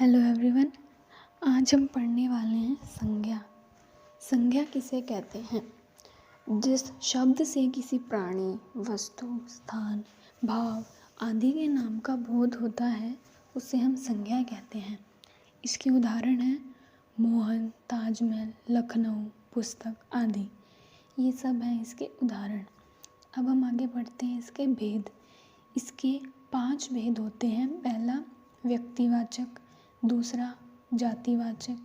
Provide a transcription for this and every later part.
Hello everyone. आज हम पढ़ने वाले हैं संज्ञा। संज्ञा किसे कहते हैं? जिस शब्द से किसी प्राणी, वस्तु, स्थान, भाव आदि के नाम का बोध होता है उसे हम संज्ञा कहते हैं। इसके उदाहरण हैं मोहन, ताजमहल, लखनऊ, पुस्तक आदि। ये सब हैं इसके उदाहरण। अब हम आगे बढ़ते हैं इसके भेद। इसके 5 भेद होते हैं। पहला व्यक्तिवाचक, दूसरा जातिवाचक,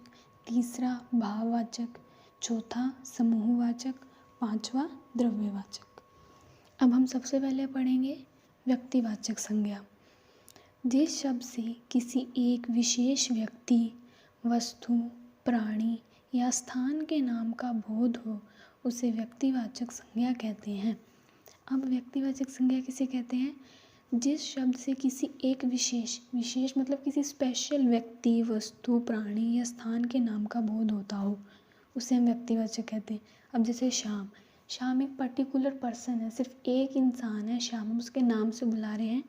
तीसरा भाववाचक, चौथा समूहवाचक, पांचवा द्रव्यवाचक। अब हम सबसे पहले पढ़ेंगे व्यक्तिवाचक संज्ञा। जिस शब्द से किसी एक विशेष व्यक्ति, वस्तु, प्राणी या स्थान के नाम का बोध हो उसे व्यक्तिवाचक संज्ञा कहते हैं। अब व्यक्तिवाचक संज्ञा किसे कहते हैं? जिस शब्द से किसी एक विशेष मतलब किसी स्पेशल व्यक्ति, वस्तु, प्राणी या स्थान के नाम का बोध होता हो उसे हम व्यक्तिवाचक कहते हैं। अब जैसे श्याम एक पर्टिकुलर पर्सन है, सिर्फ एक इंसान है, श्याम हम उसके नाम से बुला रहे हैं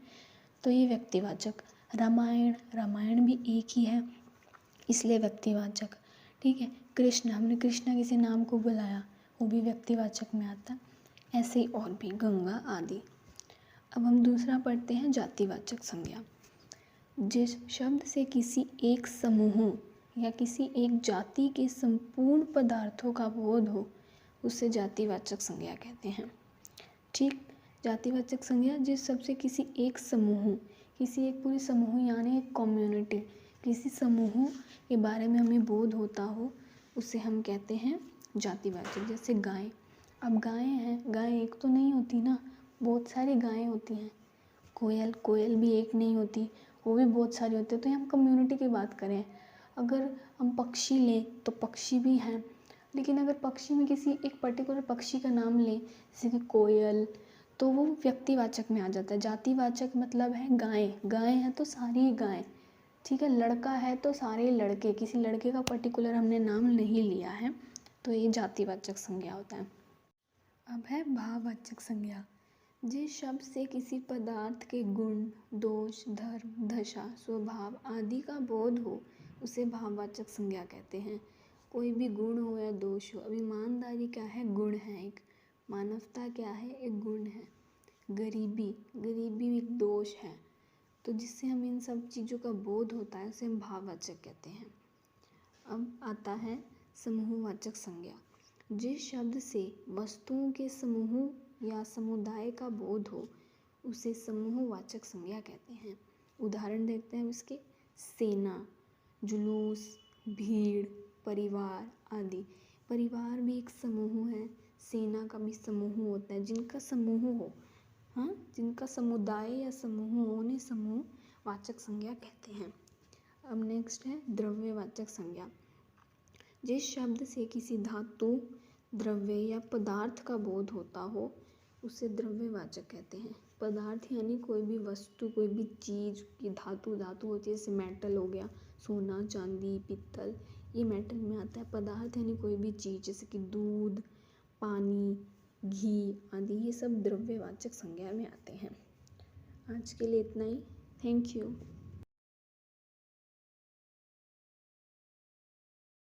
तो ये व्यक्तिवाचक। रामायण भी एक ही है इसलिए व्यक्तिवाचक। ठीक है। कृष्ण, हमने कृष्णा किसी नाम को बुलाया वो भी व्यक्तिवाचक में आता है। ऐसे ही और भी गंगा आदि। अब हम दूसरा पढ़ते हैं जातिवाचक संज्ञा। जिस शब्द से किसी एक समूह या किसी एक जाति के संपूर्ण पदार्थों का बोध हो उसे जातिवाचक संज्ञा कहते हैं। ठीक। जातिवाचक संज्ञा जिस शब्द से किसी एक समूह, किसी एक पूरी समूह यानी एक कम्युनिटी, किसी समूह के बारे में हमें बोध होता हो उसे हम कहते हैं जातिवाचक। जैसे गाय। अब गायें हैं, गाय एक तो नहीं होती ना, बहुत सारी गायें होती हैं। कोयल भी एक नहीं होती, वो भी बहुत सारी होती है। तो हम कम्युनिटी की बात करें। अगर हम पक्षी लें तो पक्षी भी हैं, लेकिन अगर पक्षी में किसी एक पर्टिकुलर पक्षी का नाम लें जैसे कि कोयल तो वो व्यक्तिवाचक में आ जाता है। जातिवाचक मतलब है गाय है तो सारी गायें। ठीक है। लड़का है तो सारे लड़के, किसी लड़के का पर्टिकुलर हमने नाम नहीं लिया है तो ये जातिवाचक संज्ञा होता है। अब है भाववाचक संज्ञा। जिस शब्द से किसी पदार्थ के गुण, दोष, धर्म, दशा, स्वभाव आदि का बोध हो उसे भाववाचक संज्ञा कहते हैं। कोई भी गुण हो या दोष हो। अब ईमानदारी क्या है? गुण है एक। मानवता क्या है? एक गुण है। गरीबी भी एक दोष है। तो जिससे हमें इन सब चीज़ों का बोध होता है उसे हम भाववाचक कहते हैं। अब आता है समूहवाचक संज्ञा। जिस शब्द से वस्तुओं के समूह या समुदाय का बोध हो उसे समूहवाचक संज्ञा कहते हैं। उदाहरण देखते हैं इसके। सेना, जुलूस, भीड़, परिवार आदि। परिवार भी एक समूह है, सेना का भी समूह होता है। जिनका समूह हो, हाँ, जिनका समुदाय या समूह हो उन्हें समूहवाचक संज्ञा कहते हैं। अब नेक्स्ट है द्रव्यवाचक संज्ञा। जिस शब्द से किसी धातु, द्रव्य या पदार्थ का बोध होता हो उसे द्रव्यवाचक कहते हैं। पदार्थ यानी कोई भी वस्तु, कोई भी चीज़ की धातु होती है, जैसे मेटल हो गया, सोना, चांदी, पीतल, ये मेटल में आता है। पदार्थ यानी कोई भी चीज़ जैसे कि दूध, पानी, घी आदि, ये सब द्रव्यवाचक संज्ञा में आते हैं। आज के लिए इतना ही। Thank you.